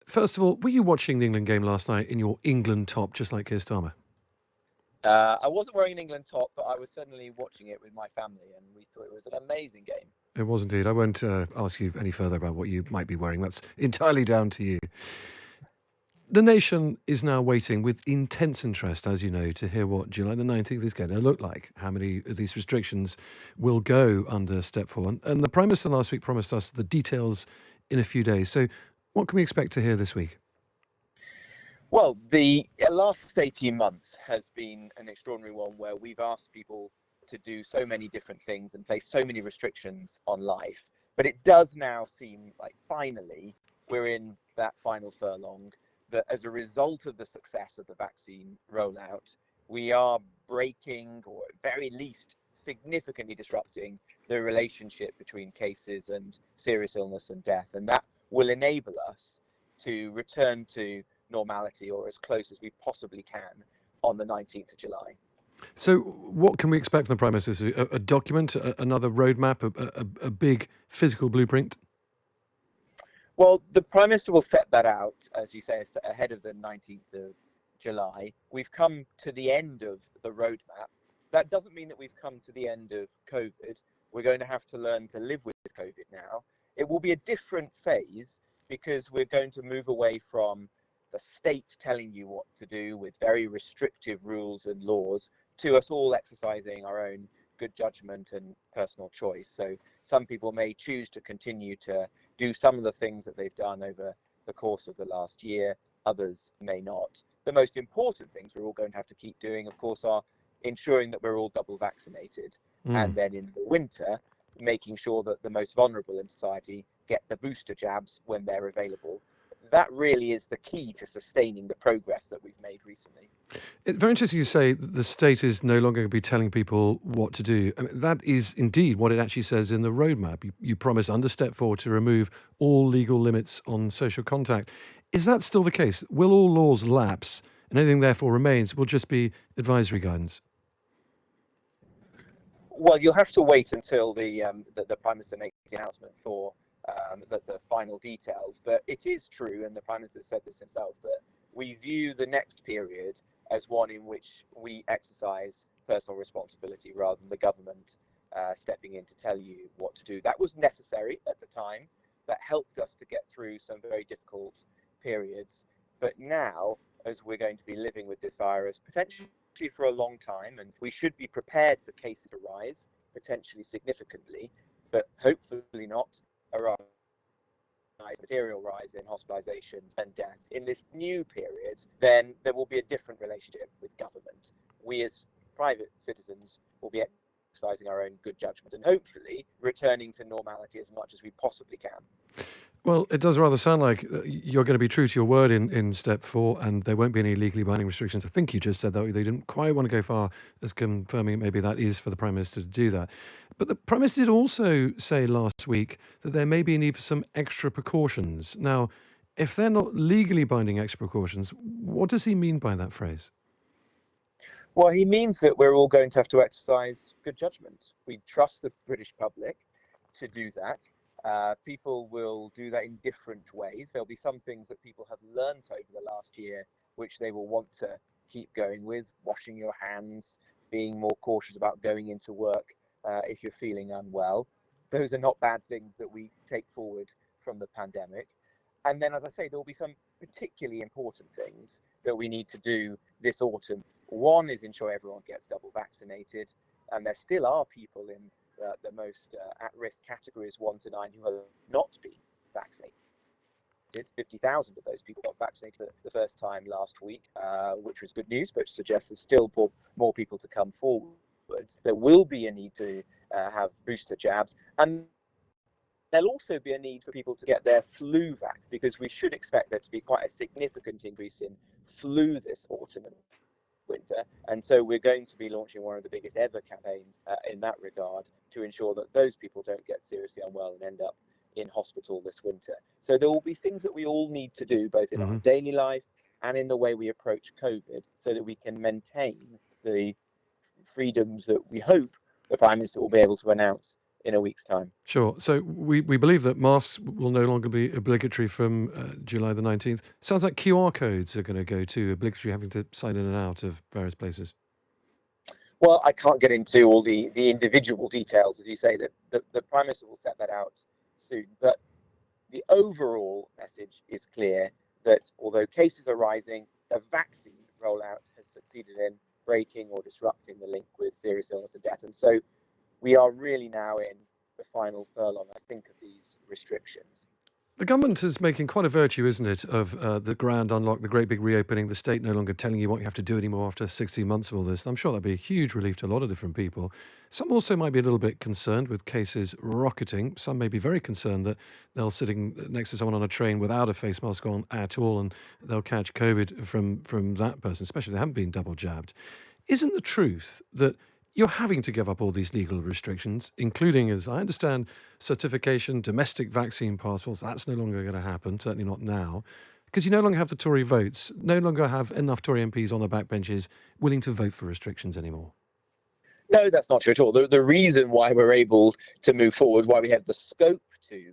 First of all, were you watching the England game last night in your England top, just like Keir Starmer? I wasn't wearing an England top, but I was certainly watching it with my family, and we thought it was an amazing game. It was indeed. I won't ask you any further about what you might be wearing. That's entirely down to you. The nation is now waiting with intense interest, as you know, to hear what July the 19th is going to look like. How many of these restrictions will go under Step 4? And the Prime Minister last week promised us the details in a few days. So, what can we expect to hear this week? Well, the last 18 months has been an extraordinary one where we've asked people to do so many different things and place so many restrictions on life. But it does now seem like finally we're in that final furlong, that as a result of the success of the vaccine rollout, we are breaking, or at very least significantly disrupting, the relationship between cases and serious illness and death. And that will enable us to return to normality, or as close as we possibly can, on the 19th of July. So, what can we expect from the Prime Minister? A document, another roadmap, a big physical blueprint? Well, the Prime Minister will set that out, as you say, ahead of the 19th of July. We've come to the end of the roadmap. That doesn't mean that we've come to the end of COVID. We're going to have to learn to live with COVID now. It will be a different phase because we're going to move away from the state telling you what to do with very restrictive rules and laws to us all exercising our own good judgment and personal choice. So some people may choose to continue to do some of the things that they've done over the course of the last year. Others may not. The most important things we're all going to have to keep doing, of course, are ensuring that we're all double vaccinated. And then in the winter, making sure that the most vulnerable in society get the booster jabs when they're available. That really is the key to sustaining the progress that we've made recently. It's very interesting you say that the state is no longer going to be telling people what to do. I mean, that is indeed what it actually says in the roadmap. You promise under Step 4 to remove all legal limits on social contact. Is that still the case? Will all laws lapse and anything therefore remains will just be advisory guidance? Well, you'll have to wait until the Prime Minister makes the announcement for the final details. But it is true, and the Prime Minister said this himself, that we view the next period as one in which we exercise personal responsibility rather than the government stepping in to tell you what to do. That was necessary at the time. That helped us to get through some very difficult periods. But now, as we're going to be living with this virus potentially for a long time, and we should be prepared for cases to rise, potentially significantly, but hopefully not a material rise in hospitalizations and death. In this new period, then there will be a different relationship with government. We as private citizens will be exercising our own good judgment and hopefully returning to normality as much as we possibly can. Well, it does rather sound like you're going to be true to your word in Step 4, and there won't be any legally binding restrictions. I think you just said that they didn't quite want to go far as confirming maybe that is for the Prime Minister to do that. But the Prime Minister did also say last week that there may be a need for some extra precautions. Now, if they're not legally binding extra precautions, what does he mean by that phrase? Well, he means that we're all going to have to exercise good judgment. We trust the British public to do that. People will do that in different ways. There'll be some things that people have learned over the last year, which they will want to keep going with. Washing your hands, being more cautious about going into work if you're feeling unwell. Those are not bad things that we take forward from the pandemic. And then, as I say, there will be some particularly important things that we need to do this autumn. One is ensure everyone gets double vaccinated. And there still are people in the most at-risk categories 1 to 9 who have not been vaccinated. 50,000 of those people got vaccinated for the first time last week, which was good news, but suggests there's still more people to come forward. There will be a need to have booster jabs, and there'll also be a need for people to get their flu vac, because we should expect there to be quite a significant increase in flu this autumn and winter, and so we're going to be launching one of the biggest ever campaigns in that regard to ensure that those people don't get seriously unwell and end up in hospital this winter. So there will be things that we all need to do both in our daily life and in the way we approach COVID so that we can maintain the freedoms that we hope the Prime Minister will be able to announce in a week's time. Sure. So we believe that masks will no longer be obligatory from July the 19th. Sounds like QR codes are going to go to obligatory, having to sign in and out of various places. Well, I can't get into all the individual details, as you say, that the Prime Minister will set that out soon. But the overall message is clear that although cases are rising, the vaccine rollout has succeeded in breaking or disrupting the link with serious illness and death. And so we are really now in the final furlong, I think, of these restrictions. The government is making quite a virtue, isn't it, of the grand unlock, the great big reopening, the state no longer telling you what you have to do anymore after 16 months of all this. I'm sure that'd be a huge relief to a lot of different people. Some also might be a little bit concerned with cases rocketing. Some may be very concerned that they'll sitting next to someone on a train without a face mask on at all and they'll catch COVID from that person, especially if they haven't been double jabbed. Isn't the truth that you're having to give up all these legal restrictions, including, as I understand, certification, domestic vaccine passports? That's no longer going to happen, certainly not now, because you no longer have the Tory votes, no longer have enough Tory MPs on the backbenches willing to vote for restrictions anymore. No, that's not true at all. The reason why we're able to move forward, why we have the scope to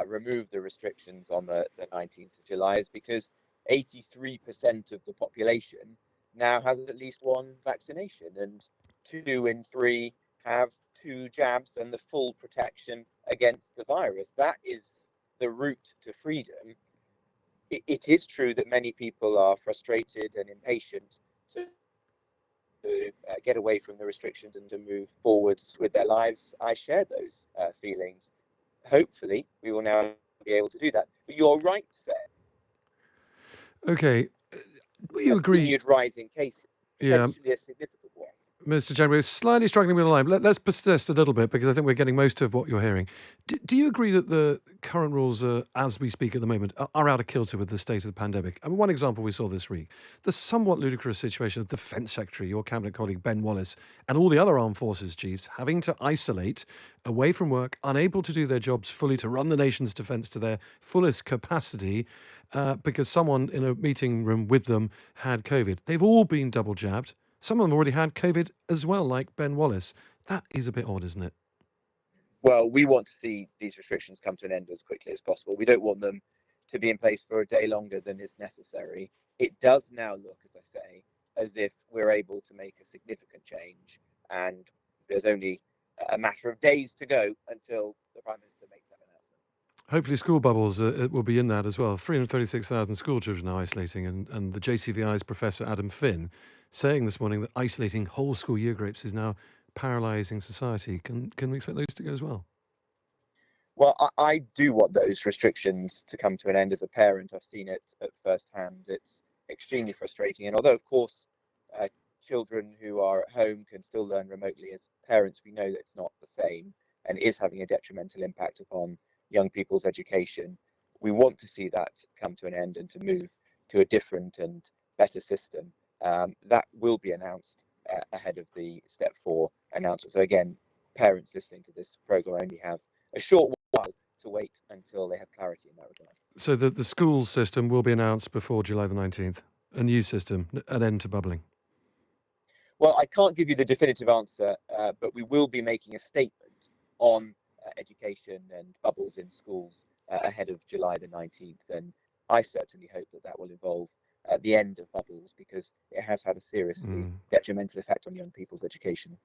remove the restrictions on the 19th of July is because 83% of the population now has at least one vaccination, and 2 in 3 have 2 jabs and the full protection against the virus. That is the route to freedom. It is true that many people are frustrated and impatient to get away from the restrictions and to move forwards with their lives. I share those feelings. Hopefully, we will now be able to do that. But you're right to say Okay, will you a agree? continued rise in cases, Yeah. potentially a significant one. Mr. Jenrick, we're slightly struggling with the line. Let's persist a little bit because I think we're getting most of what you're hearing. Do you agree that the current rules, as we speak at the moment, are out of kilter with the state of the pandemic? I mean, one example we saw this week, the somewhat ludicrous situation of Defence Secretary, your cabinet colleague Ben Wallace, and all the other armed forces chiefs having to isolate away from work, unable to do their jobs fully, to run the nation's defence to their fullest capacity, because someone in a meeting room with them had COVID. They've all been double jabbed. Some of them already had COVID as well, like Ben Wallace. That is a bit odd, isn't it? Well, we want to see these restrictions come to an end as quickly as possible. We don't want them to be in place for a day longer than is necessary. It does now look, as I say, as if we're able to make a significant change, and there's only a matter of days to go until the Prime Minister makes that announcement. Hopefully school bubbles will be in that as well. 336,000 school children now isolating, and the JCVI's Professor Adam Finn saying this morning that isolating whole school year groups is now paralysing society. Can we expect those to go as well? Well, I do want those restrictions to come to an end. As a parent, I've seen it at first hand. It's extremely frustrating. And although, of course, children who are at home can still learn remotely, as parents, we know that it's not the same and is having a detrimental impact upon young people's education. We want to see that come to an end and to move to a different and better system. That will be announced ahead of the Step 4 announcement. So again, parents listening to this programme only have a short while to wait until they have clarity in that regard. So the school system will be announced before July the 19th. A new system, an end to bubbling. Well, I can't give you the definitive answer, but we will be making a statement on education and bubbles in schools ahead of July the 19th. And I certainly hope that that will involve the end of bubbles, because it has had a seriously detrimental effect on young people's education.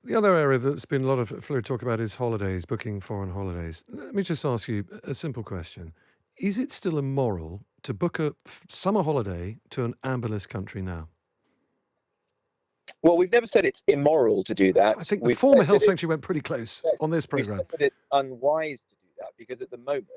The other area that's been a lot of fluid talk about is holidays, booking foreign holidays. Let me just ask you a simple question. Is it still immoral to book a summer holiday to an amber list country now? Well, we've never said it's immoral to do that. I think the We've former said health that secretary went pretty close on this we've programme. said that it's unwise to do that, because at the moment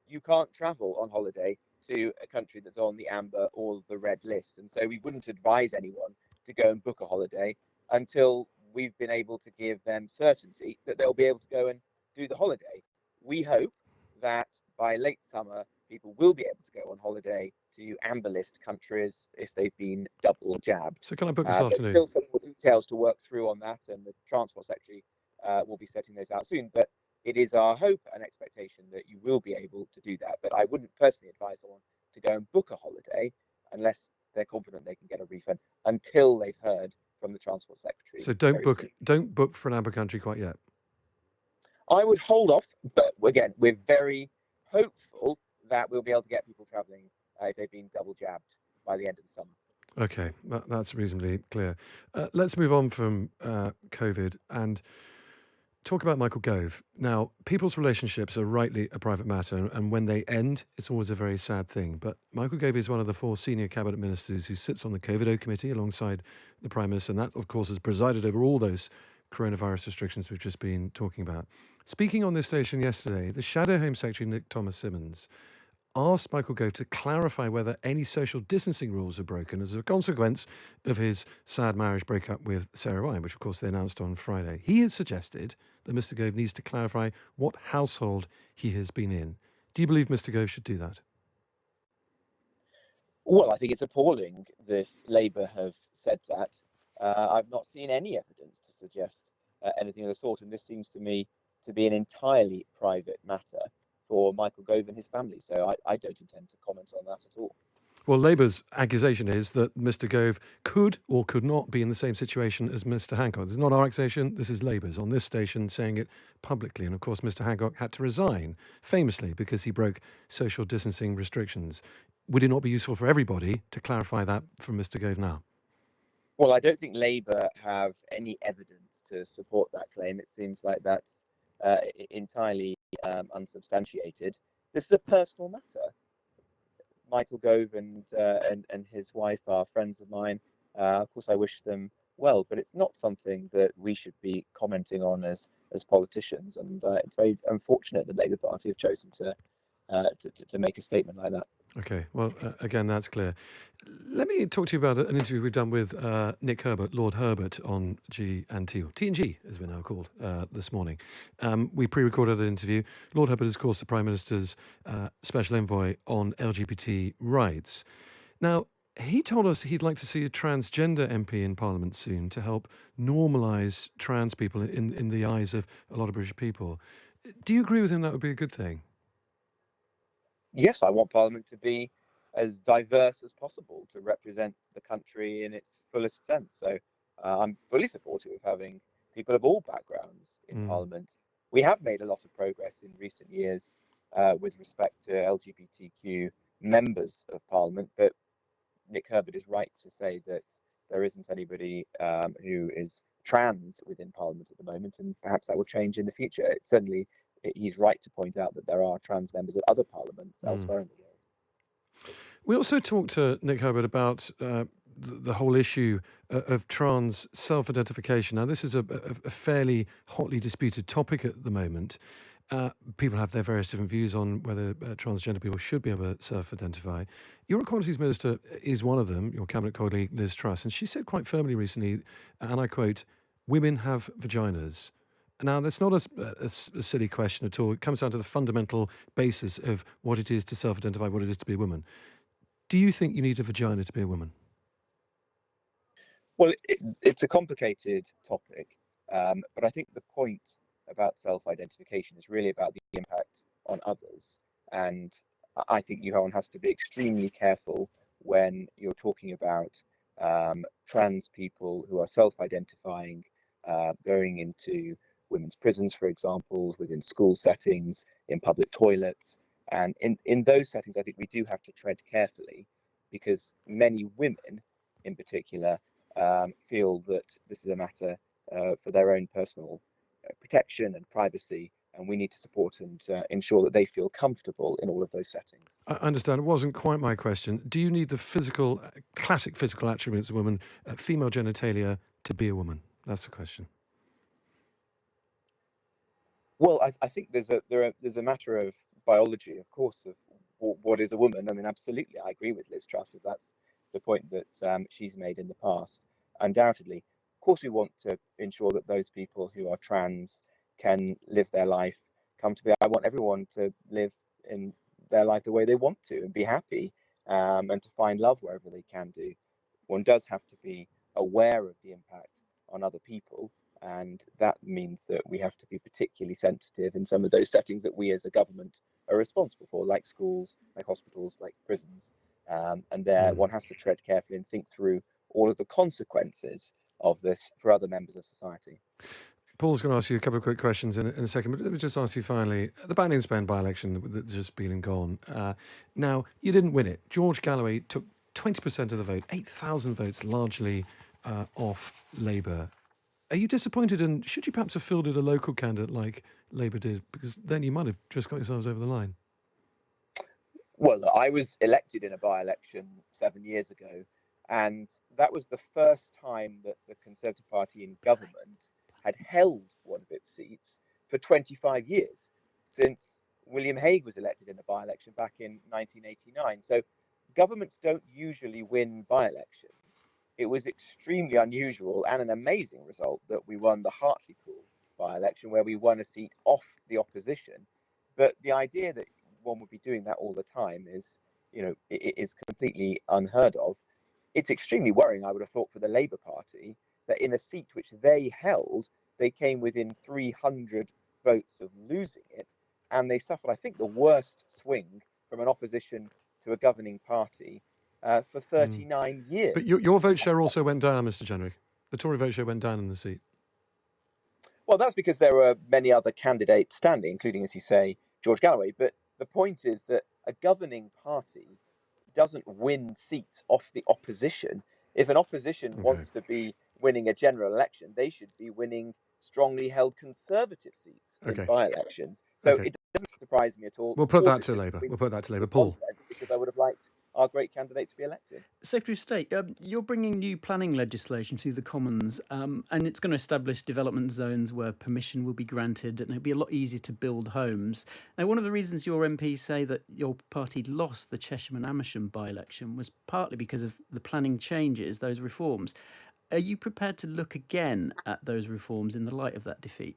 you can't travel on holiday to a country that's on the amber or the red list. And so we wouldn't advise anyone to go and book a holiday until we've been able to give them certainty that they'll be able to go and do the holiday. We hope that by late summer, people will be able to go on holiday to amber list countries if they've been double jabbed. So can I book this afternoon? There's still some more details to work through on that, and the Transport Secretary will be setting those out soon. But it is our hope and expectation that you will be able to do that. But I wouldn't personally advise someone to go and book a holiday unless they're confident they can get a refund, until they've heard from the Transport Secretary. So don't book for an amber country quite yet. I would hold off, but again, we're very hopeful that we'll be able to get people travelling if they've been double jabbed by the end of the summer. Okay, that's reasonably clear. Let's move on from COVID and talk about Michael Gove. Now, people's relationships are rightly a private matter, and when they end, it's always a very sad thing. But Michael Gove is one of the 4 senior cabinet ministers who sits on the COVID-0 committee alongside the Prime Minister, and that, of course, has presided over all those coronavirus restrictions we've just been talking about. Speaking on this station yesterday, the Shadow Home Secretary, Nick Thomas-Symonds, asked Michael Gove to clarify whether any social distancing rules are broken as a consequence of his sad marriage breakup with Sarah Ryan, which of course they announced on Friday. He has suggested that Mr. Gove needs to clarify what household he has been in. Do you believe Mr. Gove should do that? Well, I think it's appalling that Labour have said that. I've not seen any evidence to suggest anything of the sort, and this seems to me to be an entirely private matter for Michael Gove and his family. So I don't intend to comment on that at all. Well, Labour's accusation is that Mr. Gove could or could not be in the same situation as Mr. Hancock. This is not our accusation, this is Labour's on this station saying it publicly. And of course, Mr. Hancock had to resign famously because he broke social distancing restrictions. Would it not be useful for everybody to clarify that from Mr. Gove now? Well, I don't think Labour have any evidence to support that claim. It seems like that's entirely unsubstantiated. This is a personal matter. Michael Gove and his wife are friends of mine. Of course, I wish them well, but it's not something that we should be commenting on as politicians. And it's very unfortunate that the Labour Party have chosen to make a statement like that. Okay, well, again, that's clear. Let me talk to you about an interview we've done with Nick Herbert, Lord Herbert, on G&T, or T&G, as we're now called, this morning. We pre-recorded an interview. Lord Herbert is, of course, the Prime Minister's special envoy on LGBT rights. Now, he told us he'd like to see a transgender MP in Parliament soon to help normalise trans people in the eyes of a lot of British people. Do you agree with him that would be a good thing? Yes, I want Parliament to be as diverse as possible to represent the country in its fullest sense. So I'm fully supportive of having people of all backgrounds in Parliament. We have made a lot of progress in recent years with respect to LGBTQ members of Parliament, but Nick Herbert is right to say that there isn't anybody who is trans within Parliament at the moment, and perhaps that will change in the future. He's right to point out that there are trans members of other parliaments elsewhere in the world. We also talked to Nick Herbert about the whole issue of trans self-identification. Now, this is a fairly hotly disputed topic at the moment. People have their various different views on whether transgender people should be able to self-identify. Your Equalities Minister is one of them, your Cabinet colleague Liz Truss, and she said quite firmly recently, and I quote, "Women have vaginas." Now, that's not a silly question at all. It comes down to the fundamental basis of what it is to self-identify, what it is to be a woman. Do you think you need a vagina to be a woman? Well, it's a complicated topic, but I think the point about self-identification is really about the impact on others. And I think one has to be extremely careful when you're talking about trans people who are self-identifying, going into women's prisons, for example, within school settings, in public toilets. And in those settings, I think we do have to tread carefully, because many women in particular feel that this is a matter for their own personal protection and privacy, and we need to support and ensure that they feel comfortable in all of those settings. I understand. It wasn't quite my question. Do you need the classic physical attributes of a woman, female genitalia, to be a woman? That's the question. Well, I think there's a matter of biology, of course, of what is a woman. I mean, absolutely, I agree with Liz Truss if that's the point that she's made in the past. Undoubtedly, of course, we want to ensure that those people who are trans can live their life, come to be. I want everyone to live in their life the way they want to and be happy, and to find love wherever they can do. One does have to be aware of the impact on other people. And that means that we have to be particularly sensitive in some of those settings that we as a government are responsible for, like schools, like hospitals, like prisons. And there one has to tread carefully and think through all of the consequences of this for other members of society. Paul's going to ask you a couple of quick questions in a second, but let me just ask you finally, the Banning Spend by-election that's just been and gone. Now, you didn't win it. George Galloway took 20% of the vote, 8,000 votes, largely off Labour. Are you disappointed, and should you perhaps have fielded a local candidate like Labour did? Because then you might have just got yourselves over the line. Well, I was elected in a by-election 7 years ago, and that was the first time that the Conservative Party in government had held one of its seats for 25 years, since William Hague was elected in a by-election back in 1989. So governments don't usually win by-elections. It was extremely unusual and an amazing result that we won the Hartlepool by-election, where we won a seat off the opposition. But the idea that one would be doing that all the time is, it is completely unheard of. It's extremely worrying, I would have thought, for the Labour Party, that in a seat which they held, they came within 300 votes of losing it, and they suffered, I think, the worst swing from an opposition to a governing party for 39 years. But your vote share also went down, Mr. Jenrick. The Tory vote share went down in the seat. Well, that's because there were many other candidates standing, including, as you say, George Galloway. But the point is that a governing party doesn't win seats off the opposition. If an opposition wants to be winning a general election, they should be winning strongly held Conservative seats in by-elections. So it doesn't surprise me at all. We'll put that to Labour. Paul. Because I would have liked our great candidate to be elected. Secretary of State, you're bringing new planning legislation through the Commons, and it's going to establish development zones where permission will be granted, and it'll be a lot easier to build homes. Now, one of the reasons your MPs say that your party lost the Chesham and Amersham by-election was partly because of the planning changes, those reforms. Are you prepared to look again at those reforms in the light of that defeat?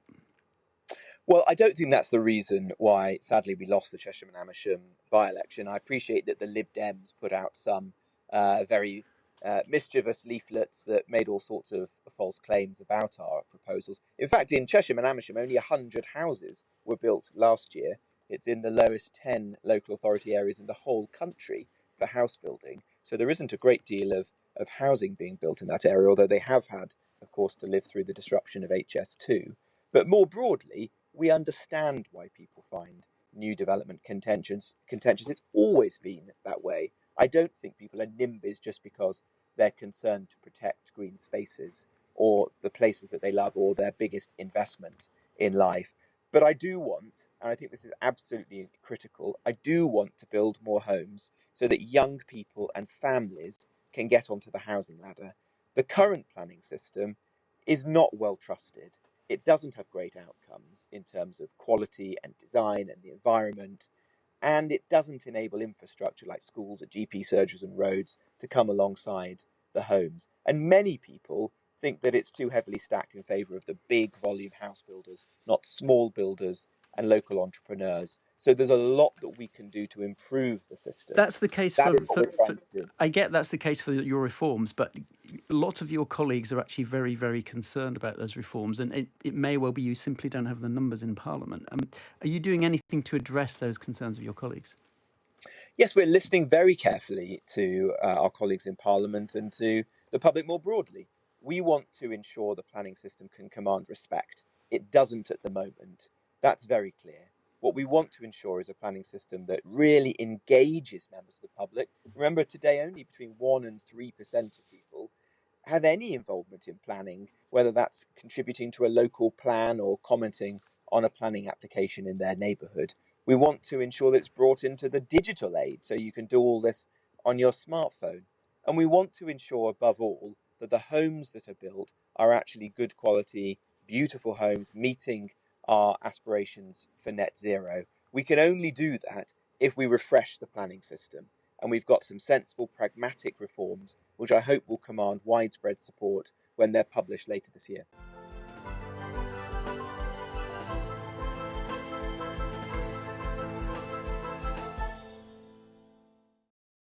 Well, I don't think that's the reason why, sadly, we lost the Chesham and Amersham by-election. I appreciate that the Lib Dems put out some very mischievous leaflets that made all sorts of false claims about our proposals. In fact, in Chesham and Amersham, only 100 houses were built last year. It's in the lowest 10 local authority areas in the whole country for house building. So there isn't a great deal of housing being built in that area, although they have had, of course, to live through the disruption of HS2. But more broadly, we understand why people find new development contentious. It's always been that way. I don't think people are NIMBYs just because they're concerned to protect green spaces or the places that they love or their biggest investment in life. But I do want, and I think this is absolutely critical, I do want to build more homes so that young people and families can get onto the housing ladder. The current planning system is not well trusted. It doesn't have great outcomes in terms of quality and design and the environment, and it doesn't enable infrastructure like schools or GP surgeries and roads to come alongside the homes. And many people think that it's too heavily stacked in favour of the big volume house builders, not small builders and local entrepreneurs. So there's a lot that we can do to improve the system. That's the case I get that's the case for your reforms, but lots of your colleagues are actually very, very concerned about those reforms, and it may well be you simply don't have the numbers in Parliament. Are you doing anything to address those concerns of your colleagues? Yes, we're listening very carefully to our colleagues in Parliament and to the public more broadly. We want to ensure the planning system can command respect. It doesn't at the moment. That's very clear. What we want to ensure is a planning system that really engages members of the public. Remember, today only between 1% and 3% of people have any involvement in planning, whether that's contributing to a local plan or commenting on a planning application in their neighbourhood. We want to ensure that it's brought into the digital age so you can do all this on your smartphone. And we want to ensure, above all, that the homes that are built are actually good quality, beautiful homes meeting our aspirations for net zero. We can only do that if we refresh the planning system. And we've got some sensible, pragmatic reforms, which I hope will command widespread support when they're published later this year.